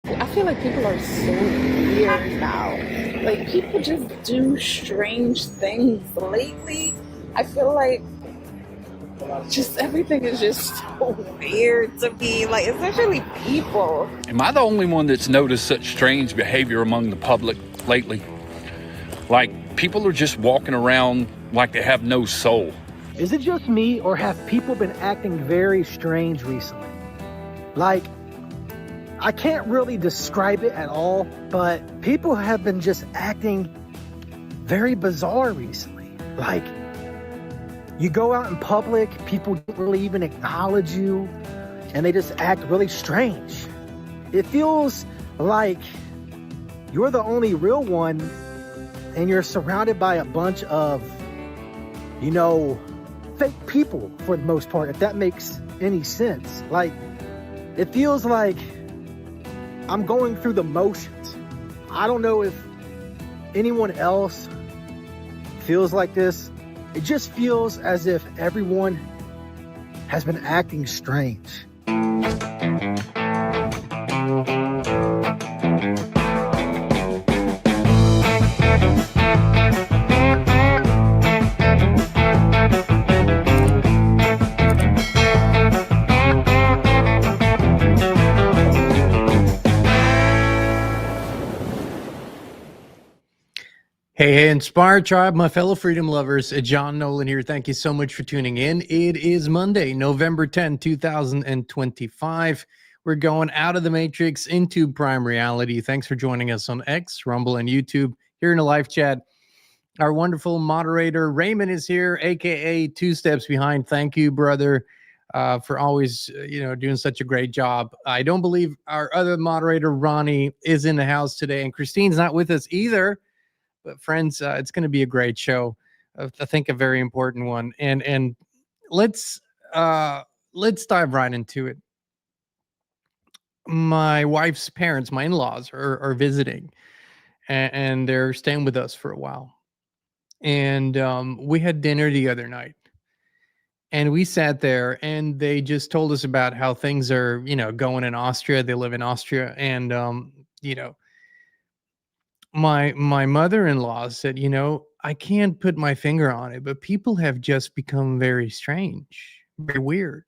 I feel like people are so weird now. Like people just do strange things lately. I feel like just everything is just so weird to me. Like especially people. Am I the only one that's noticed such strange behavior among the public lately? Like, people are just walking around like they have no soul. Is it just me, or have people been acting very strange recently? Like, I can't really describe it at all, but people have been just acting very bizarre recently. Like, you go out in public, people don't really even acknowledge you, and they just act really strange. It feels like you're the only real one, and you're surrounded by a bunch of, fake people for the most part, if that makes any sense. Like, it feels like I'm going through the motions. I don't know if anyone else feels like this. It just feels as if everyone has been acting strange. Hey, Inspire Tribe, my fellow freedom lovers, John Nolan here. Thank you so much for tuning in. It is Monday, November 10, 2025. We're going out of the Matrix into Prime Reality. Thanks for joining us on X, Rumble, and YouTube. Here in a live chat, our wonderful moderator, Raymond, is here, a.k.a. Two Steps Behind. Thank you, brother, for always, doing such a great job. I don't believe our other moderator, Ronnie, is in the house today, and Christine's not with us either. But friends, it's going to be a great show. I think a very important one, and let's dive right into it. My wife's parents, my in-laws, are visiting, and they're staying with us for a while. And we had dinner the other night, and we sat there, and they just told us about how things are, going in Austria. They live in Austria, and my mother-in-law said, I can't put my finger on it, but people have just become very strange, very weird.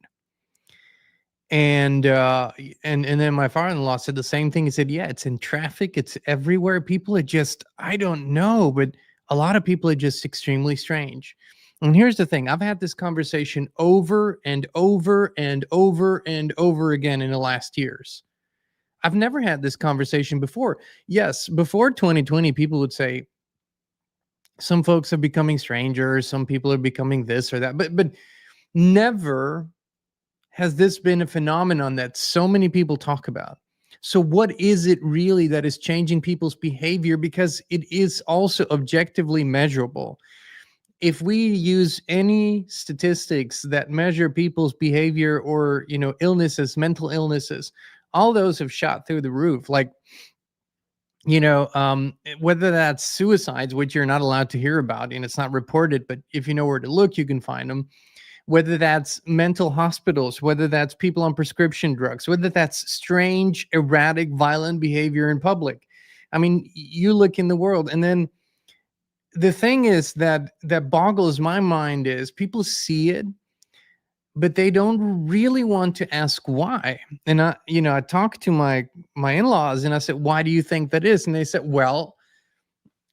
And and then my father-in-law said the same thing. He said, yeah, it's in traffic, it's everywhere. People are just, I don't know, but a lot of people are just extremely strange. And here's the thing, I've had this conversation over and over and over and over again in the last years. I've never had this conversation before. Yes, before 2020, people would say some folks are becoming strangers, some people are becoming this or that, but never has this been a phenomenon that so many people talk about. So what is it really that is changing people's behavior? Because it is also objectively measurable. If we use any statistics that measure people's behavior or, illnesses, mental illnesses, all those have shot through the roof. Like, whether that's suicides, which you're not allowed to hear about and it's not reported, but if you know where to look, you can find them. Whether that's mental hospitals, whether that's people on prescription drugs, whether that's strange, erratic, violent behavior in public. I mean, you look in the world, and then the thing is that boggles my mind is people see it, but they don't really want to ask why. And I talked to my in-laws, and I said, why do you think that is? And they said, well,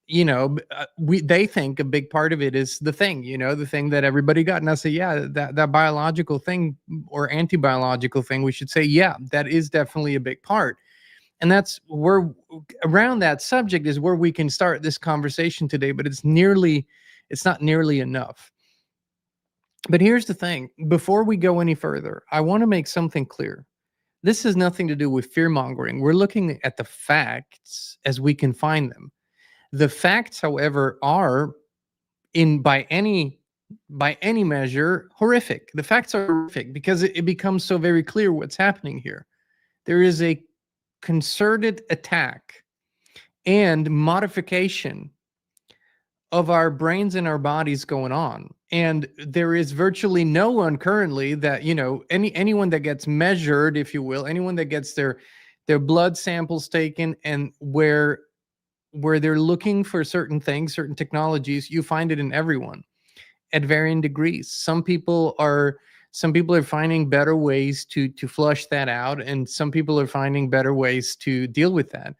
they think a big part of it is the thing, the thing that everybody got. And I said, yeah, that biological thing, or anti-biological thing, we should say, yeah, that is definitely a big part. And that's where, around that subject is where we can start this conversation today, but it's not nearly enough. But here's the thing, before we go any further, I want to make something clear. This has nothing to do with fear mongering. We're looking at the facts as we can find them. The facts, however, are by any measure horrific. The facts are horrific because it becomes so very clear what's happening here. There is a concerted attack and modification of our brains and our bodies going on. And there is virtually no one currently that, anyone that gets measured, if you will, anyone that gets their their blood samples taken, and where they're looking for certain things, certain technologies, you find it in everyone at varying degrees. Some people are finding better ways to flush that out, and some people are finding better ways to deal with that.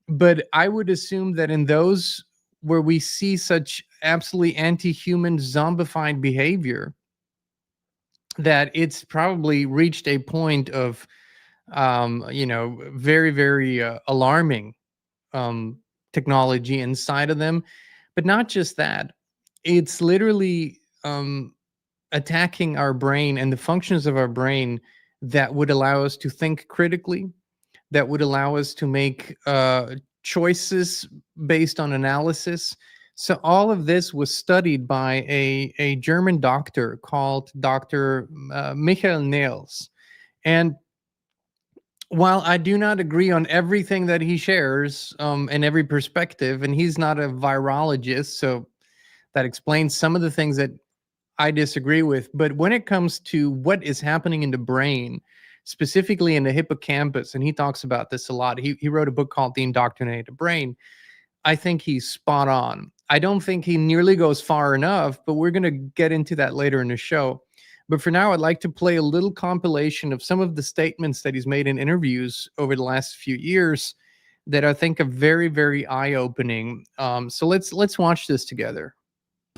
But I would assume that in those where we see such absolutely anti-human zombified behavior, that it's probably reached a point of very, very alarming technology inside of them. But not just that, it's literally attacking our brain and the functions of our brain that would allow us to think critically, that would allow us to make choices based on analysis. So all of this was studied by a German doctor called Dr. Michael Nails. And while I do not agree on everything that he shares and every perspective, and he's not a virologist, so that explains some of the things that I disagree with. But when it comes to what is happening in the brain, specifically in the hippocampus, and he talks about this a lot. He wrote a book called The Indoctrinated Brain. I think he's spot on. I don't think he nearly goes far enough, but we're going to get into that later in the show. But for now, I'd like to play a little compilation of some of the statements that he's made in interviews over the last few years that I think are very, very eye-opening. So let's watch this together.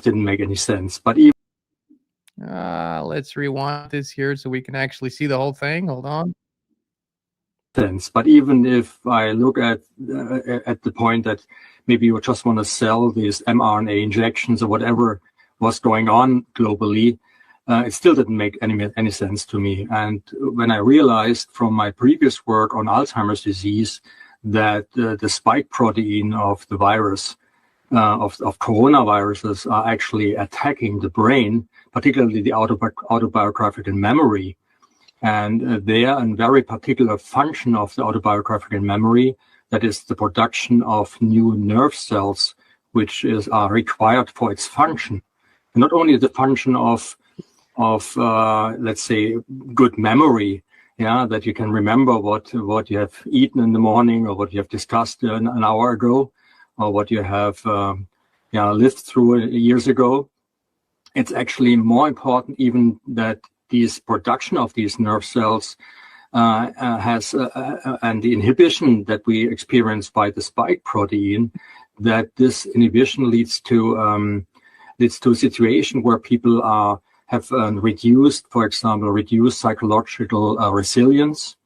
Didn't make any sense, but even let's rewind this here so we can actually see the whole thing. Hold on. But even if I look at the point that maybe you just want to sell these mRNA injections or whatever was going on globally, it still didn't make any sense to me. And when I realized from my previous work on Alzheimer's disease that the spike protein of the virus, of coronaviruses, are actually attacking the brain, particularly the autobiographical memory. And they are a very particular function of the autobiographical memory, that is the production of new nerve cells, which are required for its function. And not only the function of let's say, good memory, that you can remember what you have eaten in the morning, or what you have discussed an hour ago, or what you have lived through years ago. It's actually more important even that these production of these nerve cells has and the inhibition that we experience by the spike protein, that this inhibition leads to a situation where people have reduced psychological resilience,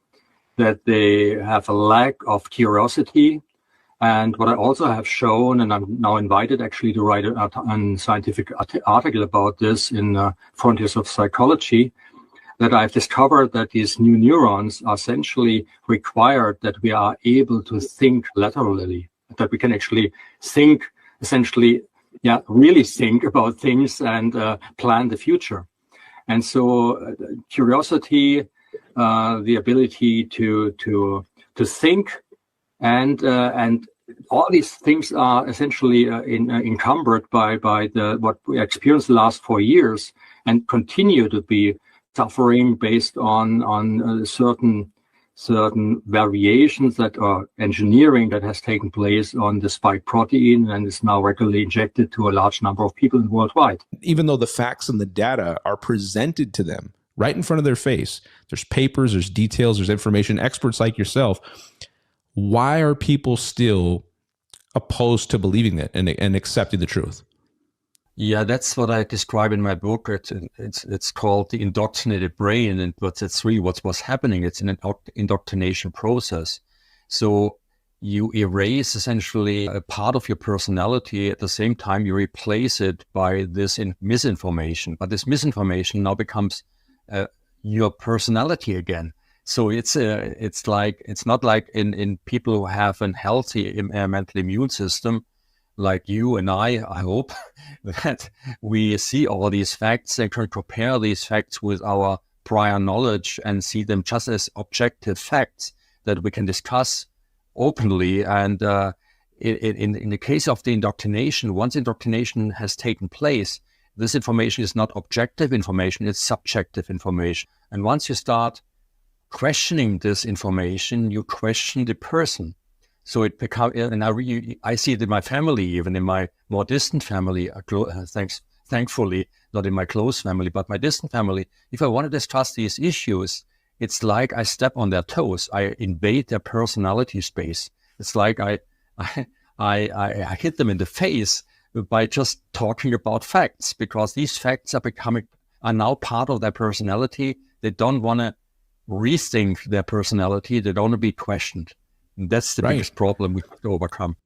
that they have a lack of curiosity. And what I also have shown, and I'm now invited actually to write a scientific article about this in Frontiers of Psychology, that I've discovered that these new neurons are essentially required that we are able to think laterally, that we can actually think essentially, really think about things and plan the future. And so curiosity, the ability to think, and all these things are essentially encumbered by what we experienced the last 4 years, and continue to be suffering based on certain variations that are engineering that has taken place on the spike protein and is now regularly injected to a large number of people worldwide. Even though the facts and the data are presented to them right in front of their face, there's papers, there's details, there's information, experts like yourself. Why are people still opposed to believing that and accepting the truth? Yeah, that's what I describe in my book. It's called The Indoctrinated Brain, and what's happening. It's an indoctrination process. So you erase essentially a part of your personality. At the same time, you replace it by this misinformation. But this misinformation now becomes your personality again. So it's not like in people who have a healthy mental immune system, like you and I hope, that we see all these facts and can compare these facts with our prior knowledge and see them just as objective facts that we can discuss openly. And in the case of the indoctrination, once indoctrination has taken place, this information is not objective information, it's subjective information. And once you start questioning this information, you question the person. So it becomes, and I see it in my family, even in my more distant family, thankfully, not in my close family, but my distant family. If I want to discuss these issues, it's like I step on their toes. I invade their personality space. It's like I hit them in the face by just talking about facts, because these facts are now part of their personality. They don't want to rethink their personality. They don't want to be questioned. And that's the biggest problem we have to overcome.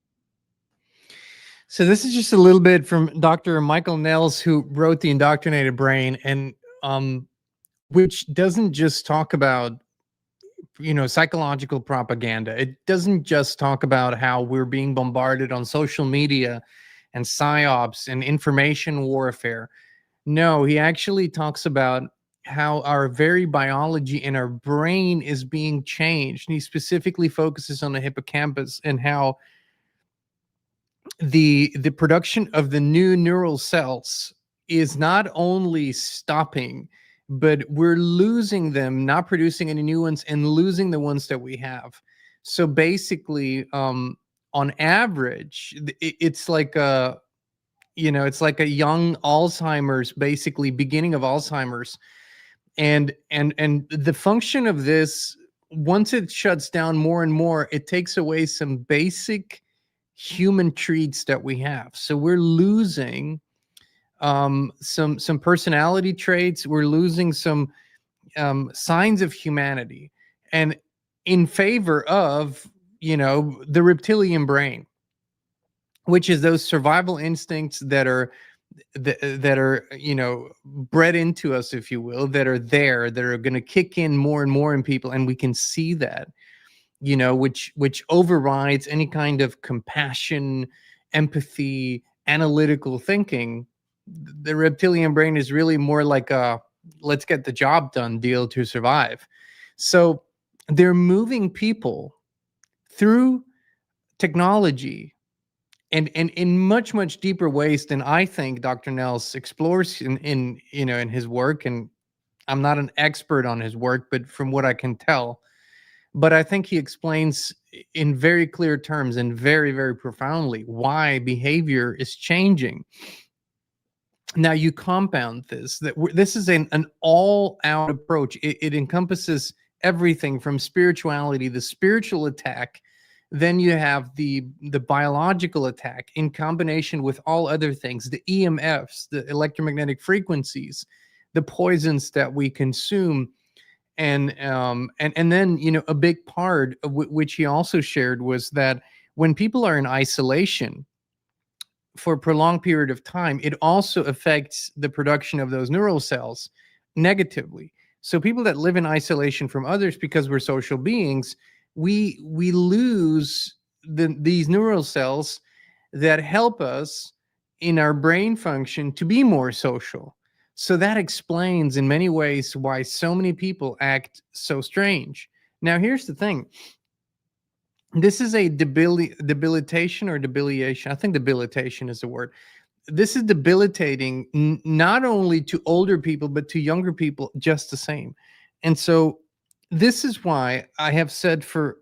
So this is just a little bit from Dr. Michael Nels, who wrote The Indoctrinated Brain, and which doesn't just talk about, psychological propaganda. It doesn't just talk about how we're being bombarded on social media and psyops and information warfare. No, he actually talks about how our very biology in our brain is being changed. And he specifically focuses on the hippocampus and how the production of the new neural cells is not only stopping, but we're losing them, not producing any new ones, and losing the ones that we have. So basically, on average, it's like a, it's like a young Alzheimer's, basically beginning of Alzheimer's. And the function of this, once it shuts down more and more, it takes away some basic human traits that we have. So we're losing some personality traits. We're losing some signs of humanity, and in favor of, the reptilian brain, which is those survival instincts that are bred into us, if you will, that are going to kick in more and more in people, and we can see that, which overrides any kind of compassion, empathy, analytical thinking. The reptilian brain is really more like a let's get the job done deal to survive. So they're moving people through technology and in much, much deeper ways than I think Dr. Nels explores in his work. And I'm not an expert on his work, but from what I can tell, but I think he explains in very clear terms and very, very profoundly why behavior is changing. Now you compound this, this is an all-out approach. It encompasses everything from spirituality, the spiritual attack. Then you have the biological attack in combination with all other things, the EMFs, the electromagnetic frequencies, the poisons that we consume. And then, a big part of which he also shared was that when people are in isolation for a prolonged period of time, it also affects the production of those neural cells negatively. So people that live in isolation from others, because we're social beings, we lose these neural cells that help us in our brain function to be more social. So that explains in many ways why so many people act so strange. Now, here's the thing. This is a debilitation or debilitation. I think debilitation is the word. This is debilitating not only to older people, but to younger people just the same. And so this is why I have said for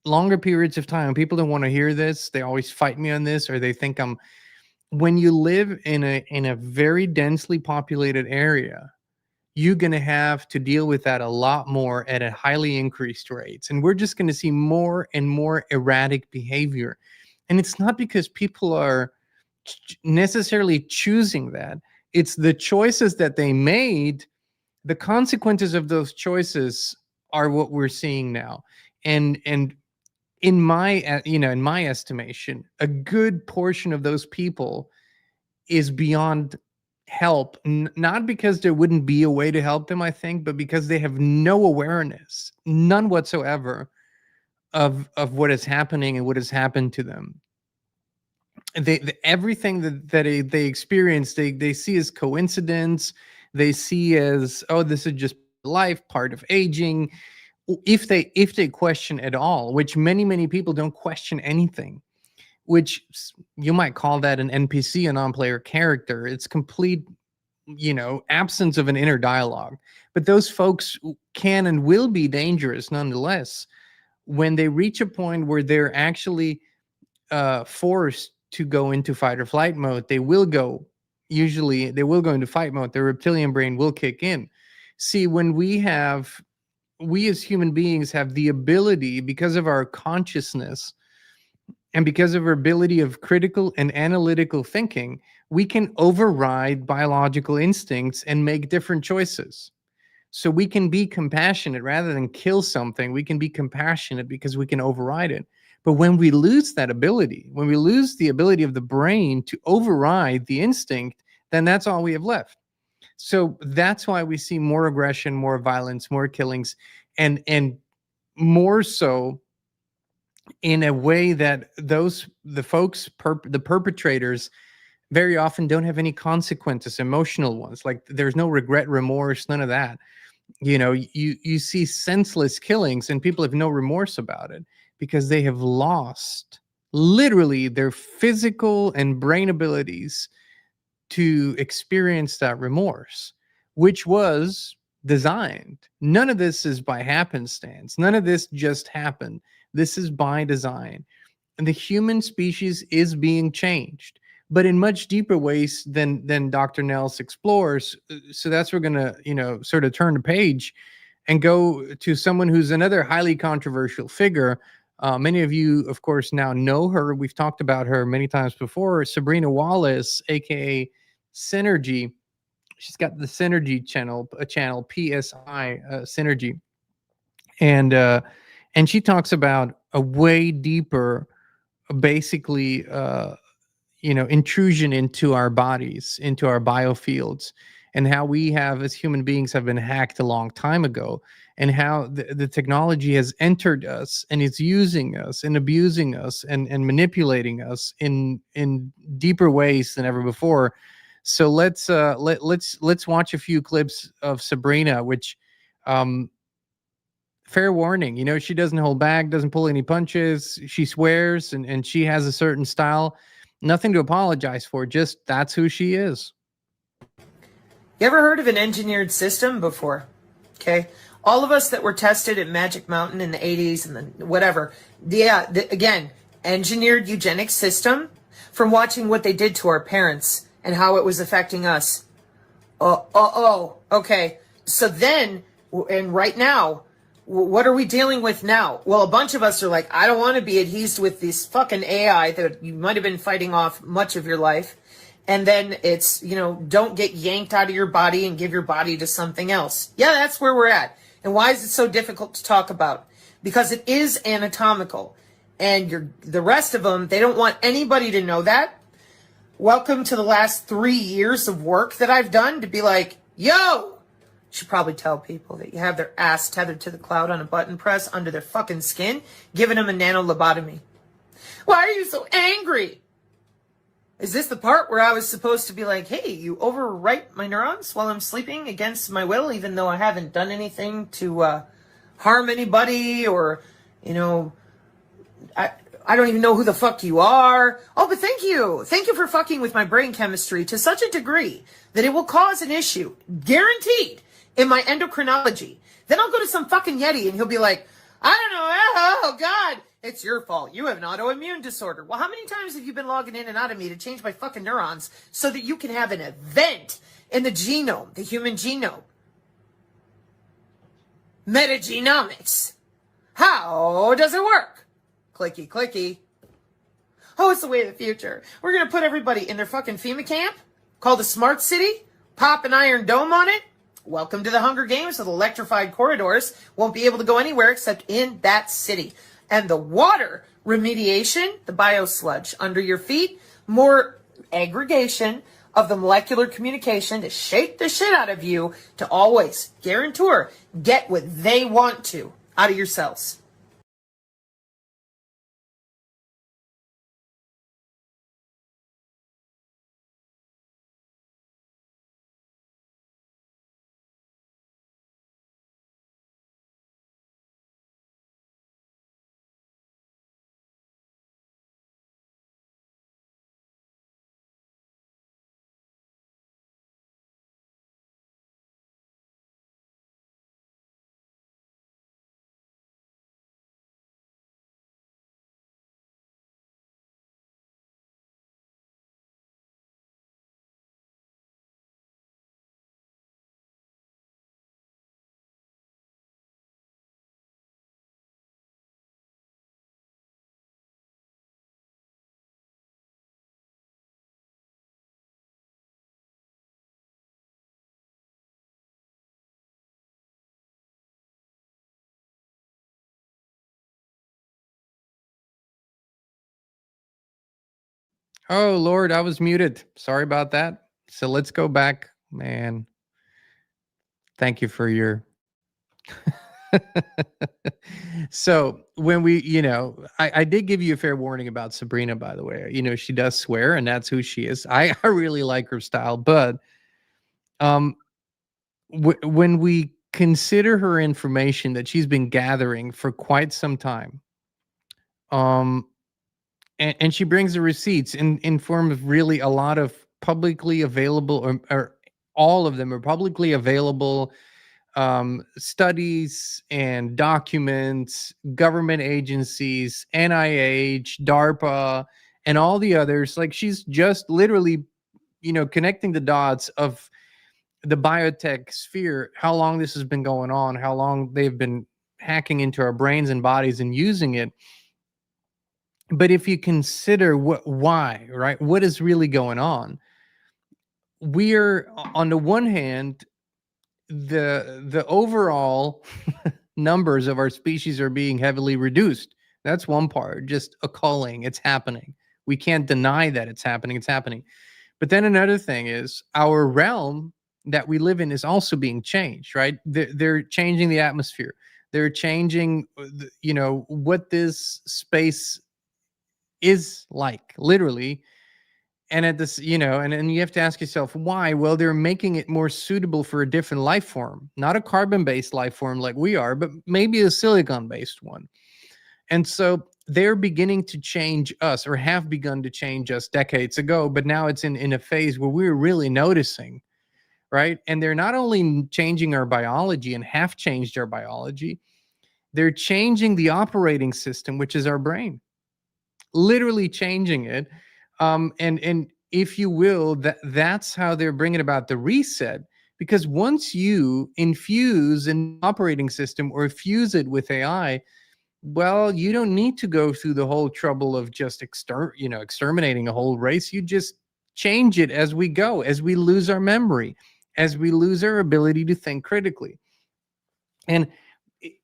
longer periods of time, people don't want to hear this. They always fight me on this, or they think when you live in a very densely populated area, you're going to have to deal with that a lot more at a highly increased rates. And we're just going to see more and more erratic behavior. And it's not because people are necessarily choosing that. It's the choices that they made. The consequences of those choices are what we're seeing now. And in my estimation, a good portion of those people is beyond help, not because there wouldn't be a way to help them, I think, but because they have no awareness, none whatsoever, of what is happening and what has happened to them. Everything that they experience, they see as coincidence. They see as, oh, this is just life, part of aging. If they question at all, which many people don't question anything, which you might call that an NPC, a non-player character. It's complete absence of an inner dialogue. But those folks can and will be dangerous nonetheless when they reach a point where they're actually forced to go into fight or flight mode. They will go into fight mode. Their reptilian brain will kick in. See, when we as human beings have the ability, because of our consciousness and because of our ability of critical and analytical thinking, we can override biological instincts and make different choices. So we can be compassionate rather than kill something. We can be compassionate because we can override it. But when we lose that ability, when we lose the ability of the brain to override the instinct, then that's all we have left. So that's why we see more aggression, more violence, more killings, and more so in a way that the perpetrators very often don't have any consequences, emotional ones. Like there's no regret, remorse, none of that. You see senseless killings and people have no remorse about it because they have lost literally their physical and brain abilities to experience that remorse, which was designed. None of this is by happenstance. None of this just happened. This is by design. And the human species is being changed, but in much deeper ways than Dr. Nels explores. So that's we're going to, sort of turn the page and go to someone who's another highly controversial figure. Many of you, of course, now know her. We've talked about her many times before. Sabrina Wallace, aka Synergy. She's got the Synergy channel, PSI Synergy, and she talks about a way deeper, basically, intrusion into our bodies, into our biofields, and how we have, as human beings, have been hacked a long time ago, and how the technology has entered us and is using us and abusing us and manipulating us in deeper ways than ever before. So let's watch a few clips of Sabrina, which, fair warning, she doesn't hold back, doesn't pull any punches. She swears and she has a certain style. Nothing to apologize for. Just that's who she is. You ever heard of an engineered system before? Okay. All of us that were tested at Magic Mountain in the 80s and the whatever. Again, engineered eugenic system from watching what they did to our parents and how it was affecting us. Okay. So then, and right now, what are we dealing with now? Well, a bunch of us are like, I don't want to be adhesed with this fucking AI that you might have been fighting off much of your life. And then it's, don't get yanked out of your body and give your body to something else. Yeah, that's where we're at. And why is it so difficult to talk about? Because it is anatomical. And the rest of them, they don't want anybody to know that. Welcome to the last 3 years of work that I've done to be like, yo! Should probably tell people that you have their ass tethered to the cloud on a button press under their fucking skin, giving them a nano-lobotomy. Why are you so angry? Is this the part where I was supposed to be like, hey, you overwrite my neurons while I'm sleeping against my will, even though I haven't done anything to harm anybody or, I don't even know who the fuck you are. Oh, but thank you. Thank you for fucking with my brain chemistry to such a degree that it will cause an issue, guaranteed, in my endocrinology. Then I'll go to some fucking Yeti and he'll be like, I don't know. Oh, God. It's your fault. You have an autoimmune disorder. Well, how many times have you been logging in and out of me to change my fucking neurons so that you can have an event in the genome, the human genome? Metagenomics. How does it work? Clicky, clicky. Oh, it's the way of the future. We're going to put everybody in their fucking FEMA camp called a smart city, pop an iron dome on it. Welcome to the Hunger Games with electrified corridors. Won't be able to go anywhere except in that city. And the water remediation, the biosludge under your feet, more aggregation of the molecular communication to shake the shit out of you to always guarantor get what they want to out of your cells. Oh Lord, I was muted. Sorry about that. So let's go back, man. Thank you for your so when we, I did give you a fair warning about Sabrina, by the way. She does swear, and that's who she is. I really like her style, but um, when we consider her information that she's been gathering for quite some time, um, and she brings the receipts in form of really a lot of publicly available, or all of them are publicly available studies and documents, government agencies, NIH, DARPA, and all the others. Like, she's just literally, connecting the dots of the biotech sphere, how long this has been going on, how long they've been hacking into our brains and bodies and using it. But if you consider why, right? What is really going on? We're, on the one hand, the overall numbers of our species are being heavily reduced. That's one part, just a culling. It's happening. We can't deny that it's happening. It's happening. But then another thing is, our realm that we live in is also being changed, right? They're changing the atmosphere. They're changing, what this space is like, literally. And at this, and you have to ask yourself why. Well, they're making it more suitable for a different life form, not a carbon-based life form like we are, but maybe a silicon-based one. And so they're beginning to change us, or have begun to change us decades ago, but now it's in a phase where we're really noticing, right? And they're not only changing our biology and have changed our biology, they're changing the operating system, which is our brain, literally changing it. And if you will, that's how they're bringing about the reset. Because once you infuse an operating system or fuse it with AI, well, you don't need to go through the whole trouble of just exterminating a whole race. You just change it as we go, as we lose our memory, as we lose our ability to think critically. And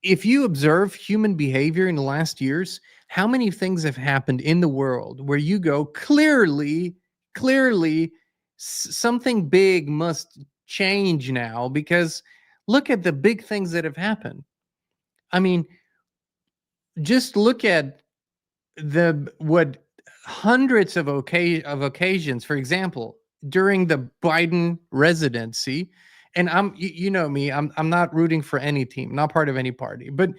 if you observe human behavior in the last years, how many things have happened in the world where you go, clearly, something big must change now, because look at the big things that have happened. I mean, just look at hundreds of occasions, for example, during the Biden residency. And you know me, I'm not rooting for any team, not part of any party, but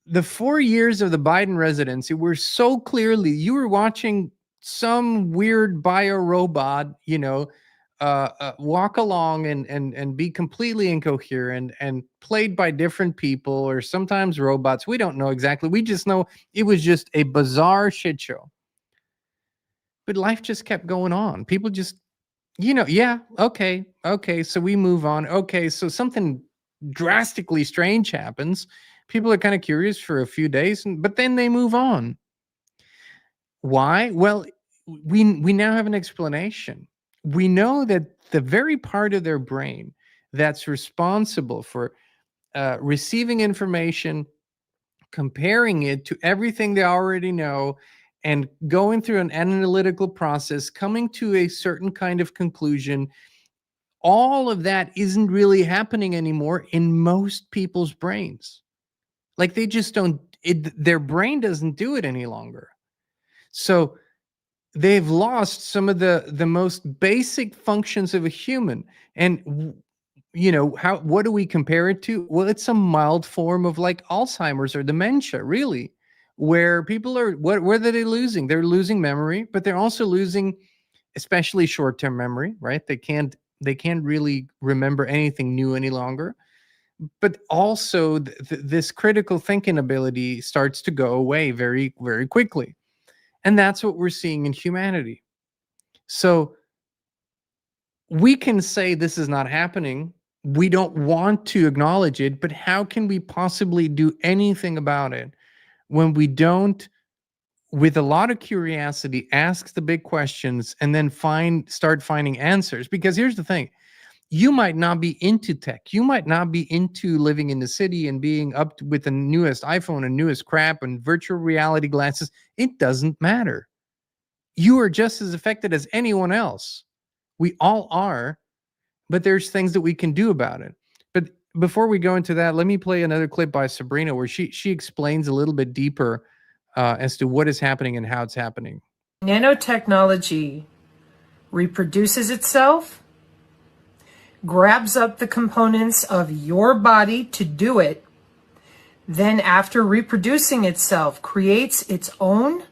the 4 years of the Biden residency were so clearly, you were watching some weird bio robot, walk along and be completely incoherent and played by different people, or sometimes robots. We don't know exactly. We just know it was just a bizarre shit show. But life just kept going on. People just, yeah, okay. So we move on. Okay, so something drastically strange happens. People are kind of curious for a few days, but then they move on. Why? Well, we now have an explanation. We know that the very part of their brain that's responsible for receiving information, comparing it to everything they already know, and going through an analytical process, coming to a certain kind of conclusion, all of that isn't really happening anymore in most people's brains. Like, they just don't, their brain doesn't do it any longer. So they've lost some of the most basic functions of a human. And what do we compare it to? Well, it's a mild form of like Alzheimer's or dementia, really, where people are, what are they losing? They're losing memory, but they're also losing especially short-term memory, right? They can't really remember anything new any longer. But also this critical thinking ability starts to go away very, very quickly. And that's what we're seeing in humanity. So we can say this is not happening. We don't want to acknowledge it, but how can we possibly do anything about it when we don't, with a lot of curiosity, ask the big questions and then start finding answers? Because here's the thing. You might not be into tech. You might not be into living in the city and being up with the newest iPhone and newest crap and virtual reality glasses. It doesn't matter. You are just as affected as anyone else. We all are, but there's things that we can do about it. But before we go into that, let me play another clip by Sabrina where she explains a little bit deeper as to what is happening and how it's happening. Nanotechnology reproduces itself, grabs up the components of your body to do it, then after reproducing itself, creates its own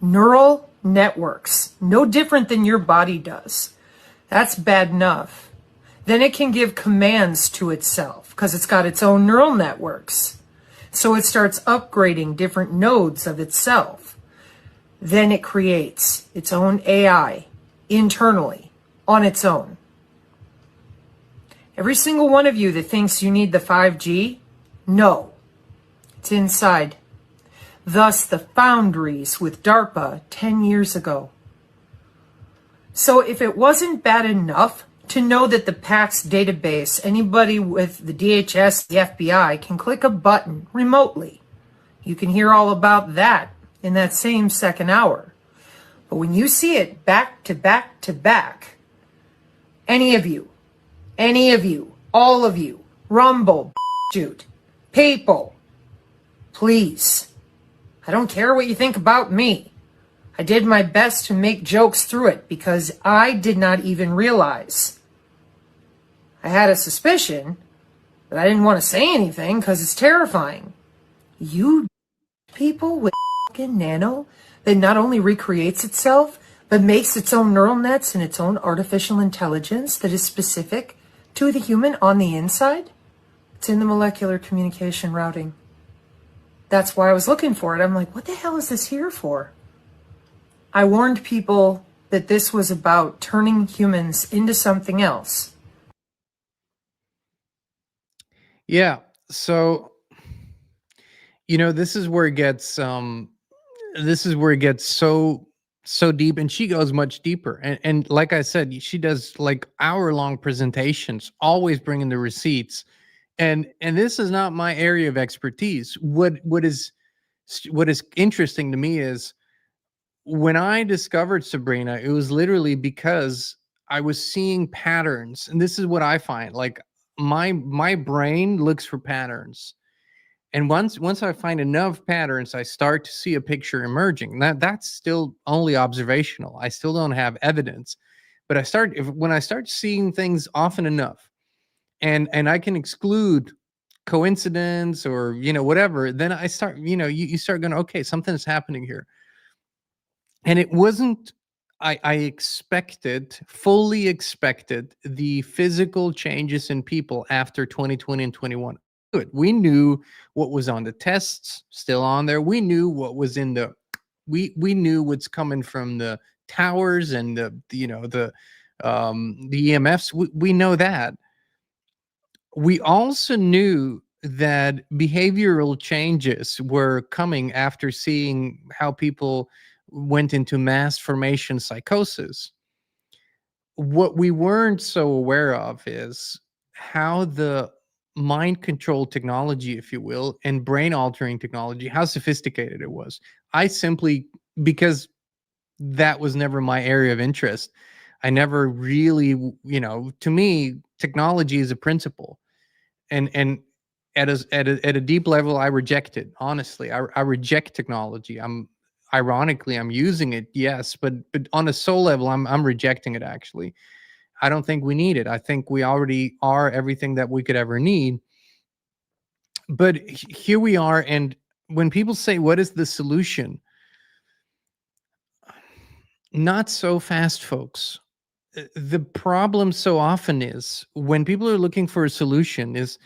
neural networks, no different than your body does. That's bad enough. Then it can give commands to itself because it's got its own neural networks. So it starts upgrading different nodes of itself. Then it creates its own AI internally on its own. Every single one of you that thinks you need the 5G, no, it's inside. Thus the foundries with DARPA 10 years ago. So if it wasn't bad enough to know that the PAX database, anybody with the DHS, the FBI, can click a button remotely. You can hear all about that in that same second hour. But when you see it back to back to back, any of you, all of you, Rumble, shoot, people, please, I don't care what you think about me. I did my best to make jokes through it because I did not even realize. I had a suspicion, but I didn't want to say anything because it's terrifying. You people with fucking nano that not only recreates itself, but makes its own neural nets and its own artificial intelligence that is specific to the human on the inside. It's in the molecular communication routing. That's why I was looking for it. I'm like, what the hell is this here for? I warned people that this was about turning humans into something else. Yeah. So, this is where it gets so deep, and she goes much deeper. And like I said, she does like hour-long presentations, always bringing the receipts. And this is not my area of expertise. What is interesting to me is when I discovered Sabrina, it was literally because I was seeing patterns. And this is what I find. Like my brain looks for patterns. And once I find enough patterns, I start to see a picture emerging. That's still only observational. I still don't have evidence. But when I start seeing things often enough, and I can exclude coincidence or whatever, then I start, you start going, okay, something's happening here. And it wasn't, I fully expected the physical changes in people after 2020 and 21. We knew what was on the tests, still on there. We knew what was in we knew what's coming from the towers and the EMFs. We know that. We also knew that behavioral changes were coming after seeing how people went into mass formation psychosis. What we weren't so aware of is how the mind control technology, if you will, and brain altering technology, how sophisticated it was. Because that was never my area of interest. I never really, to me, technology is a principle. And at a deep level, I reject it. Honestly, I reject technology. I'm using it, yes, but on a soul level, I'm rejecting it. Actually, I don't think we need it. I think we already are everything that we could ever need. But here we are, and when people say, "What is the solution?" Not so fast, folks. The problem so often is when people are looking for a solution is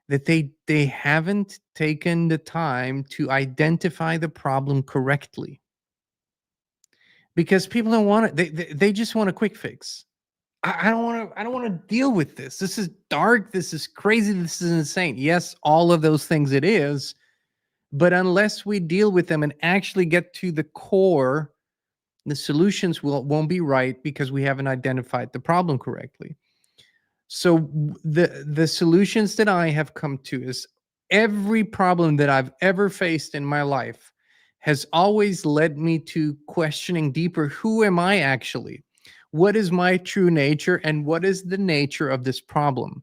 that they haven't taken the time to identify the problem correctly. Because people don't want it. They just want a quick fix. I don't want to deal with this. This is dark. This is crazy. This is insane. Yes, all of those things it is. But unless we deal with them and actually get to the core, the solutions won't be right because we haven't identified the problem correctly. So the solutions that I have come to is every problem that I've ever faced in my life has always led me to questioning deeper, who am I actually? What is my true nature, and what is the nature of this problem?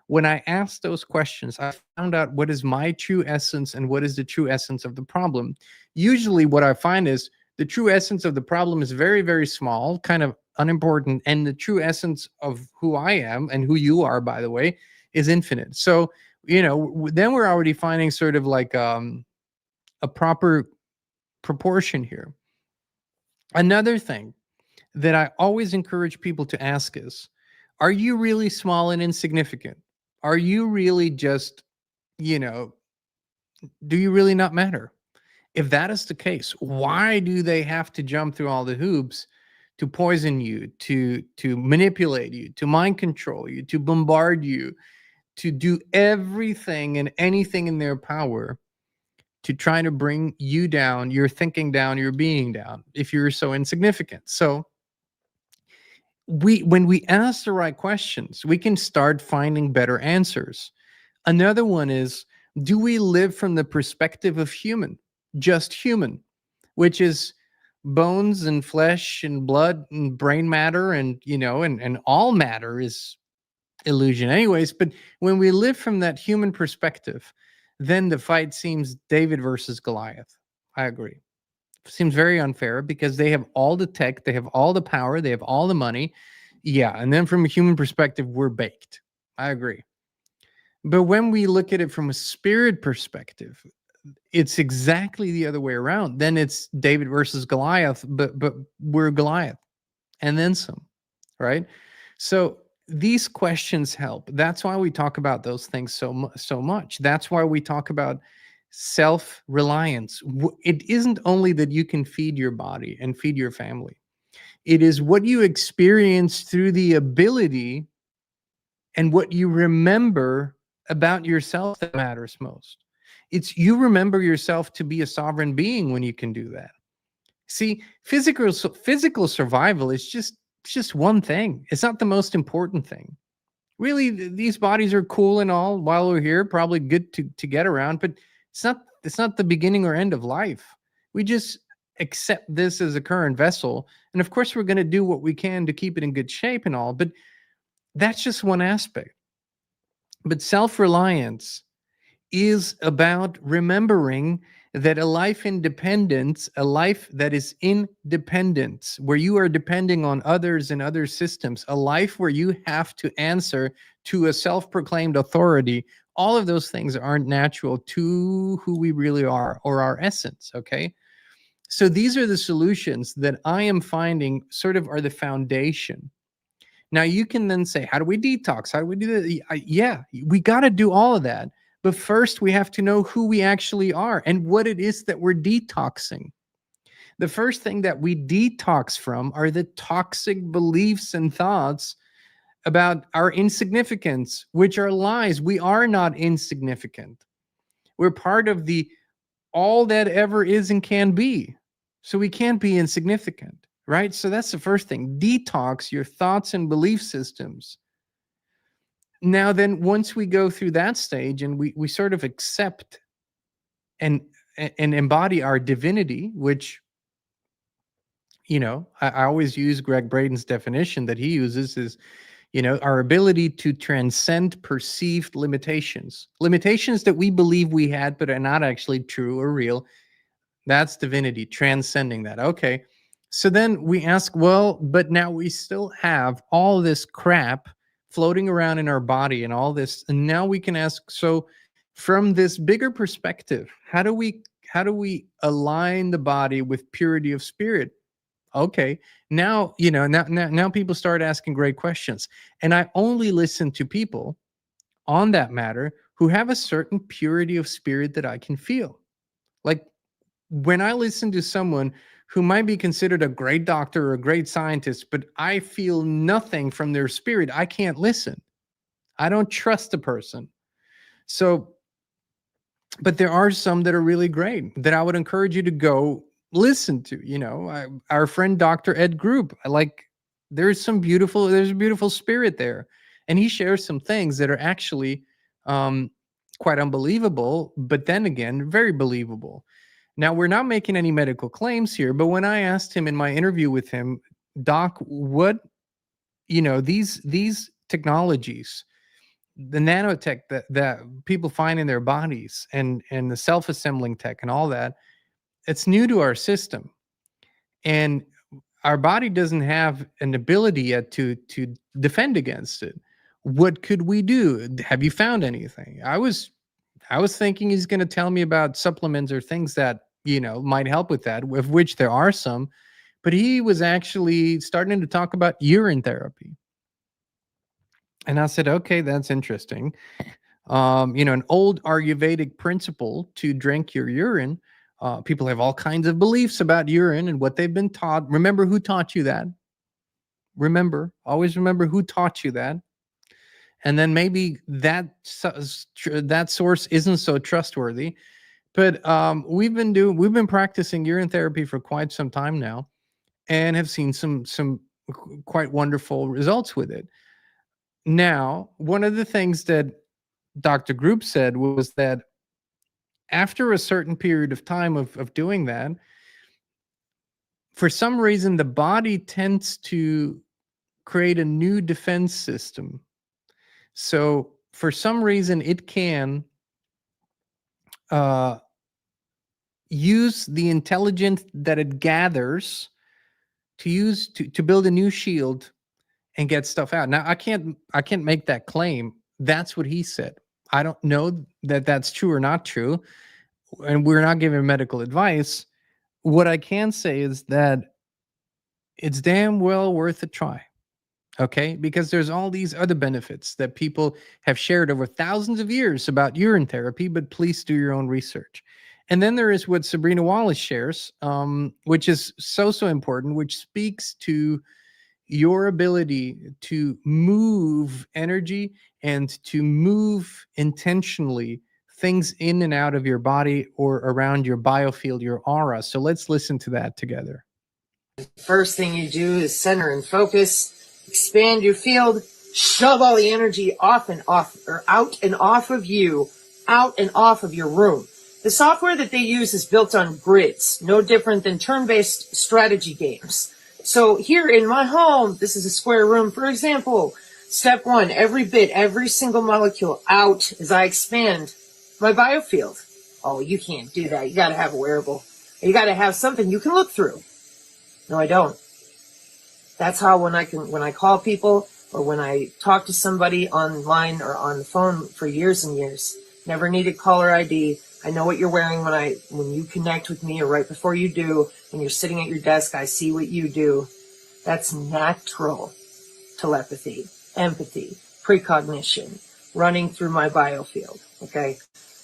When I asked those questions, I found out what is my true essence and what is the true essence of the problem. Usually what I find is the true essence of the problem is very, very small, kind of unimportant, and the true essence of who I am, and who you are, by the way, is infinite. So, then we're already finding sort of like a proper proportion here. Another thing that I always encourage people to ask is, are you really small and insignificant? Are you really just, do you really not matter? If that is the case, why do they have to jump through all the hoops to poison you, to manipulate you, to mind control you, to bombard you, to do everything and anything in their power to try to bring you down, your thinking down, your being down, if you're so insignificant? So when we ask the right questions, we can start finding better answers. Another one is, do we live from the perspective of human, just human, which is bones and flesh and blood and brain matter, and and all matter is illusion anyways. But when we live from that human perspective, then the fight seems David versus Goliath. I agree. Seems very unfair because they have all the tech, they have all the power, they have all the money. Yeah, and then from a human perspective, we're baked. I agree. But when we look at it from a spirit perspective, it's exactly the other way around. Then it's David versus Goliath, but we're Goliath and then some, right? So these questions help. That's why we talk about those things so much. That's why we talk about self-reliance. It isn't only that you can feed your body and feed your family. It is what you experience through the ability and what you remember about yourself that matters most. It's you remember yourself to be a sovereign being when you can do that. See, physical survival is just one thing. It's not the most important thing. Really, these bodies are cool and all while we're here, probably good to get around, but it's not the beginning or end of life. We just accept this as a current vessel. And of course, we're going to do what we can to keep it in good shape and all, but that's just one aspect. But self-reliance is about remembering that a life independence, a life that is independent, where you are depending on others and other systems, a life where you have to answer to a self-proclaimed authority, all of those things aren't natural to who we really are or our essence, okay? So these are the solutions that I am finding sort of are the foundation. Now you can then say, how do we detox? How do we do that? Yeah, we got to do all of that. But first, we have to know who we actually are and what it is that we're detoxing. The first thing that we detox from are the toxic beliefs and thoughts about our insignificance, which are lies. We are not insignificant. We're part of the all that ever is and can be. So we can't be insignificant, right? So that's the first thing. Detox your thoughts and belief systems. Now, then, once we go through that stage and we sort of accept and embody our divinity, which, I always use Greg Braden's definition that he uses is, our ability to transcend perceived limitations that we believe we had, but are not actually true or real. That's divinity, transcending that. Okay. So then we ask, well, but now we still have all this crap floating around in our body and all this. And now we can ask, so from this bigger perspective, how do we align the body with purity of spirit? Okay. Now, now people start asking great questions. And I only listen to people on that matter who have a certain purity of spirit that I can feel. Like when I listen to someone who might be considered a great doctor or a great scientist, but I feel nothing from their spirit, I can't listen. I don't trust the person. So, but there are some that are really great that I would encourage you to go listen to. Our friend Dr. Ed Group, there's a beautiful spirit there. And he shares some things that are actually quite unbelievable, but then again, very believable. Now, we're not making any medical claims here, but when I asked him in my interview with him, Doc, what, these technologies, the nanotech that people find in their bodies, and the self-assembling tech and all that, it's new to our system. And our body doesn't have an ability yet to defend against it. What could we do? Have you found anything? I was thinking he's going to tell me about supplements or things that, might help with that, of which there are some, but he was actually starting to talk about urine therapy. And I said, okay, that's interesting. An old Ayurvedic principle to drink your urine. People have all kinds of beliefs about urine and what they've been taught. Remember who taught you that. Always remember who taught you that. And then maybe that source isn't so trustworthy. But we've been practicing urine therapy for quite some time now, and have seen some quite wonderful results with it. Now, one of the things that Dr. Group said was that after a certain period of time of doing that, for some reason, the body tends to create a new defense system. So for some reason, it can use the intelligence that it gathers to build a new shield and get stuff out. Now, I can't make that claim. That's what he said. I don't know that that's true or not true, and we're not giving medical advice. What I can say is that it's damn well worth a try. Okay, because there's all these other benefits that people have shared over thousands of years about urine therapy, but please do your own research. And then there is what Sabrina Wallace shares, which is so important, which speaks to your ability to move energy and to move intentionally things in and out of your body or around your biofield, your aura. So let's listen to that together. First thing you do is center and focus, expand your field, shove all the energy off and off, or out and off of you, out and off of your room. The software that they use is built on grids, no different than turn-based strategy games. So here in my home, this is a square room, for example. Step one, every bit, every single molecule out as I expand my biofield. Oh, you can't do that. You got to have a wearable. You got to have something you can look through. No, I don't. That's how when I call people or when I talk to somebody online or on the phone for years and years, never needed caller ID. I know what you're wearing when you connect with me or right before you do, when you're sitting at your desk, I see what you do. That's natural telepathy, empathy, precognition, running through my biofield. Okay.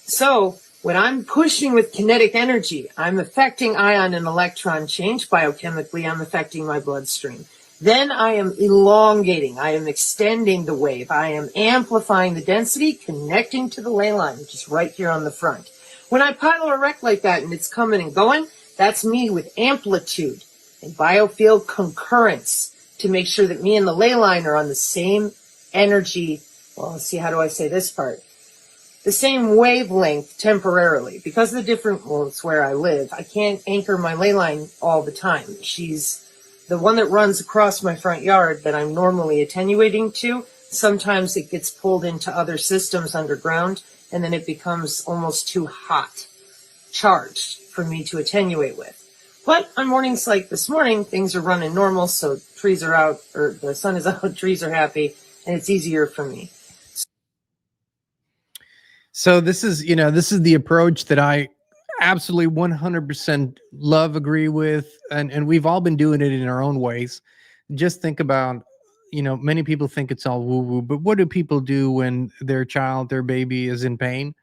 So when I'm pushing with kinetic energy, I'm affecting ion and electron change biochemically. I'm affecting my bloodstream. Then I am elongating. I am extending the wave. I am amplifying the density, connecting to the ley line, which is right here on the front. When I pile erect like that and it's coming and going, that's me with amplitude and biofield concurrence to make sure that me and the ley line are on the same energy. Well, let's see, how do I say this part? The same wavelength temporarily. Because of the different, well, it's where I live. I can't anchor my ley line all the time. She's the one that runs across my front yard that I'm normally attenuating to. Sometimes it gets pulled into other systems underground, and then it becomes almost too hot, charged for me to attenuate with. But on mornings like this morning, things are running normal, so trees are out, or the sun is out, trees are happy, and it's easier for me. So this is the approach that I absolutely 100% love, agree with, and we've all been doing it in our own ways. Just think about, many people think it's all woo-woo, but what do people do when their child, their baby is in pain?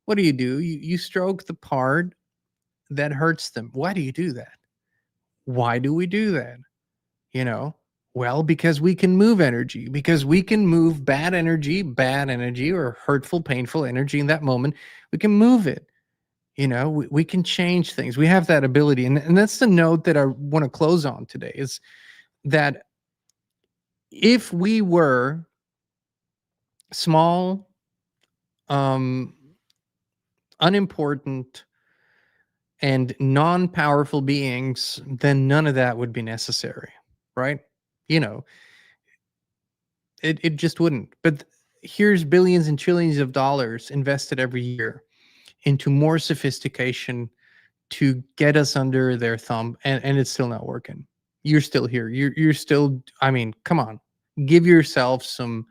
What do? You stroke the part that hurts them. Why do you do that? Why do we do that? Well, because we can move energy, because we can move bad energy, or hurtful, painful energy in that moment. We can move it. We can change things. We have that ability. And that's the note that I want to close on today, is that if we were small, unimportant, and non-powerful beings, then none of that would be necessary, right? You know, it just wouldn't. But here's billions and trillions of dollars invested every year into more sophistication to get us under their thumb, and it's still not working. You're still here. You're still, I mean, come on. Give yourself some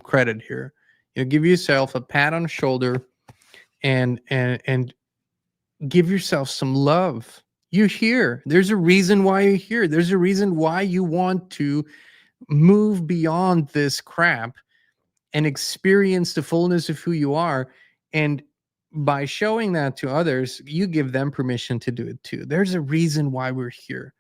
credit here. You know, give yourself a pat on the shoulder and give yourself some love. You're here. There's a reason why you're here. There's a reason why you want to move beyond this crap and experience the fullness of who you are. And by showing that to others, you give them permission to do it too. There's a reason why we're here.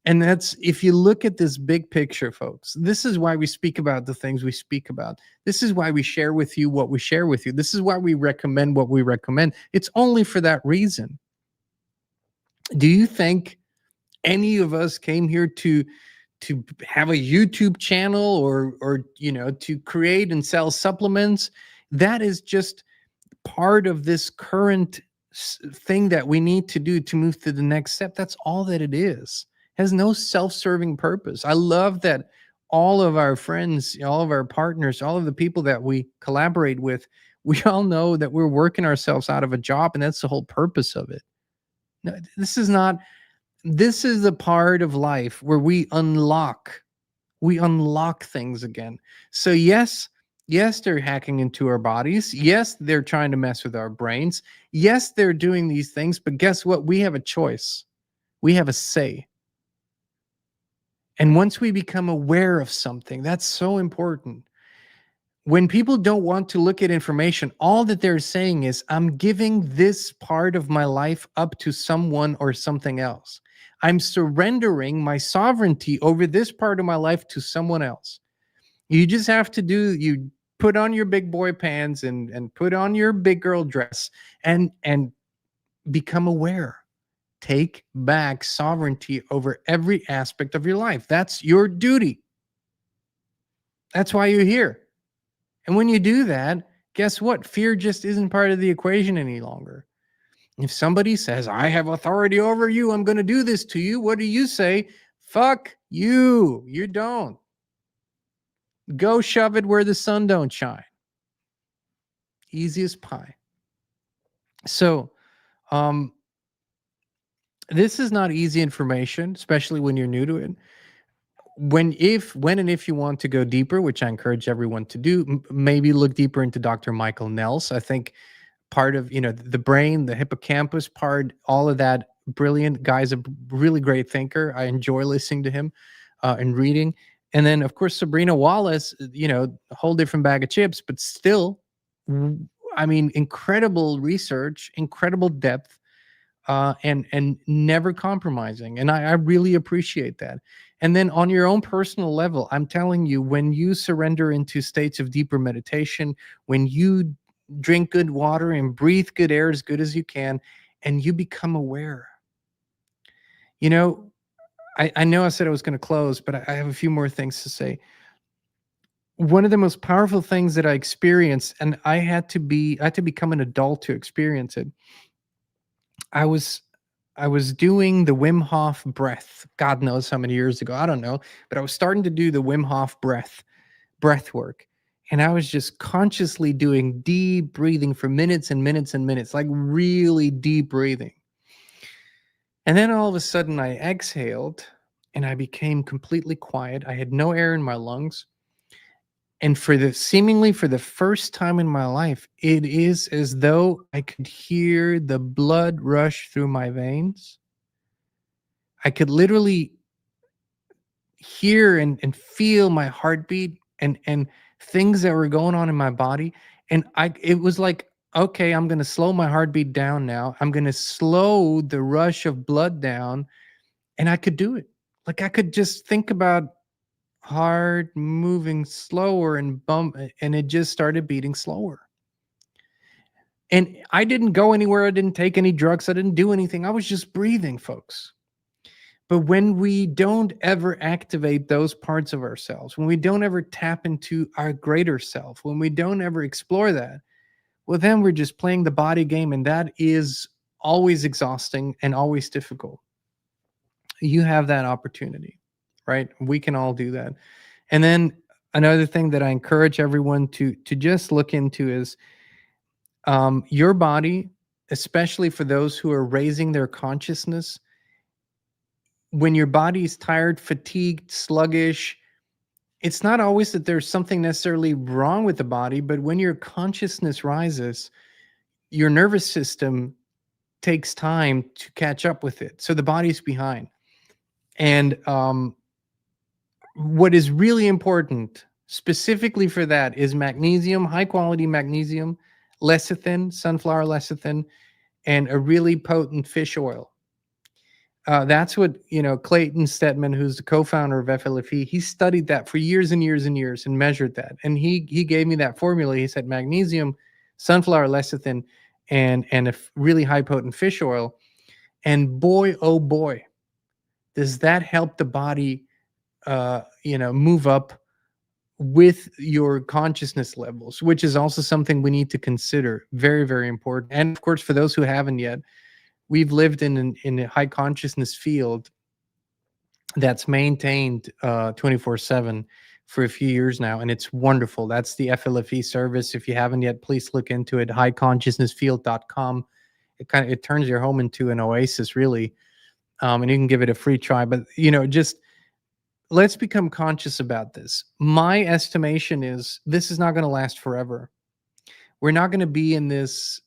And that's, if you look at this big picture, folks, this is why we speak about the things we speak about. This is why we share with you what we share with you. This is why we recommend what we recommend. It's only for that reason. Do you think any of us came here to have a YouTube channel or you know, to create and sell supplements? That is just part of this current thing that we need to do to move to the next step. That's all that it is. It has no self-serving purpose. I love that all of our friends, all of our partners, all of the people that we collaborate with, we all know that we're working ourselves out of a job, and that's the whole purpose of it. No, this is not, this is the part of life where we unlock things again. So yes, they're hacking into our bodies. Yes, they're trying to mess with our brains. Yes, they're doing these things, but guess what? We have a choice. We have a say. And once we become aware of something, that's so important. When people don't want to look at information, all that they're saying is, I'm giving this part of my life up to someone or something else. I'm surrendering my sovereignty over this part of my life to someone else. You just have to you put on your big boy pants and put on your big girl dress and become aware. Take back sovereignty over every aspect of your life. That's your duty. That's why you're here. And when you do that, guess what? Fear just isn't part of the equation any longer. If somebody says, I have authority over you, I'm going to do this to you, what do you say? Fuck you. You don't. Go shove it where the sun don't shine. Easy as pie. So, this is not easy information, especially when you're new to it. When and if you want to go deeper, which I encourage everyone to do, maybe look deeper into Dr. Michael Nels. I think part of, you know, the brain, the hippocampus part, all of that, brilliant. Guy's a really great thinker. I enjoy listening to him and reading. And then, of course, Sabrina Wallace, you know, a whole different bag of chips, but still, I mean, incredible research, incredible depth. And never compromising. And I really appreciate that. And then on your own personal level, I'm telling you, when you surrender into states of deeper meditation, when you drink good water and breathe good air as good as you can, and you become aware. You know, I know I said I was going to close, but I have a few more things to say. One of the most powerful things that I experienced, and I had to become an adult to experience it. I was doing the Wim Hof breath. God knows how many years ago. I don't know. But I was starting to do the Wim Hof breath work. And I was just consciously doing deep breathing for minutes and minutes and minutes, like really deep breathing. And then all of a sudden I exhaled and I became completely quiet. I had no air in my lungs. And seemingly for the first time in my life, it is as though I could hear the blood rush through my veins. I could literally hear and feel my heartbeat and things that were going on in my body. And it was like, okay, I'm going to slow my heartbeat down now. I'm going to slow the rush of blood down. And I could do it. Like I could just think about heart moving slower and bump, and it just started beating slower. And I didn't go anywhere. I didn't take any drugs. I didn't do anything. I was just breathing, folks. But when we don't ever activate those parts of ourselves, when we don't ever tap into our greater self, when we don't ever explore that, well, then we're just playing the body game, and that is always exhausting and always difficult. You have that opportunity, right? We can all do that. And then another thing that I encourage everyone to just look into is your body, especially for those who are raising their consciousness. When your body is tired, fatigued, sluggish, it's not always that there's something necessarily wrong with the body, but when your consciousness rises, your nervous system takes time to catch up with it. So the body's behind. And what is really important specifically for that is magnesium, high quality magnesium, lecithin, sunflower lecithin, and a really potent fish oil. That's what, Clayton Stetman, who's the co-founder of FLFE, he studied that for years and years and years and measured that. And he gave me that formula. He said magnesium, sunflower lecithin, and a really high potent fish oil. And boy, oh boy, does that help the body, move up with your consciousness levels, which is also something we need to consider. Very, very important. And of course, for those who haven't yet, we've lived in a high consciousness field that's maintained 24/7 for a few years now, and it's wonderful. That's the FLFE service. If you haven't yet, please look into it. highconsciousnessfield.com. It turns your home into an oasis, really, and you can give it a free try. But just let's become conscious about this. My estimation is this is not going to last forever. We're not going to be in this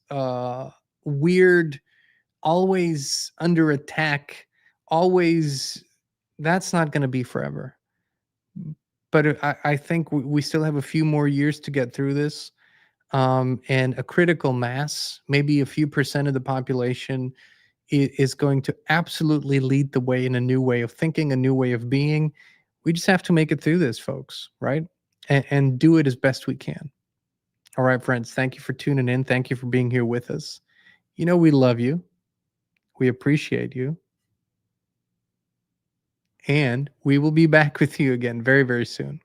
weird, always under attack, always. That's not going to be forever. But I think we still have a few more years to get through this. And a critical mass, maybe a few percent of the population, is going to absolutely lead the way in a new way of thinking, a new way of being. We just have to make it through this, folks, right? And do it as best we can. All right, friends, thank you for tuning in. Thank you for being here with us. We love you. We appreciate you. And we will be back with you again very, very soon.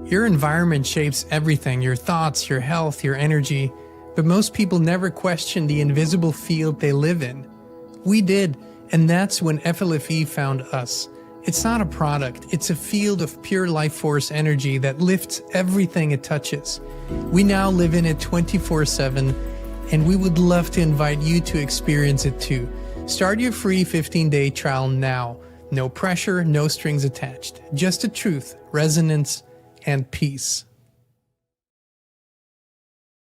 Your environment shapes everything, your thoughts, your health, your energy. But most people never question the invisible field they live in. We did, and that's when FLFE found us. It's not a product, it's a field of pure life force energy that lifts everything it touches. We now live in it 24/7, and we would love to invite you to experience it too. Start your free 15-day trial now. No pressure, no strings attached. Just the truth, resonance, and peace.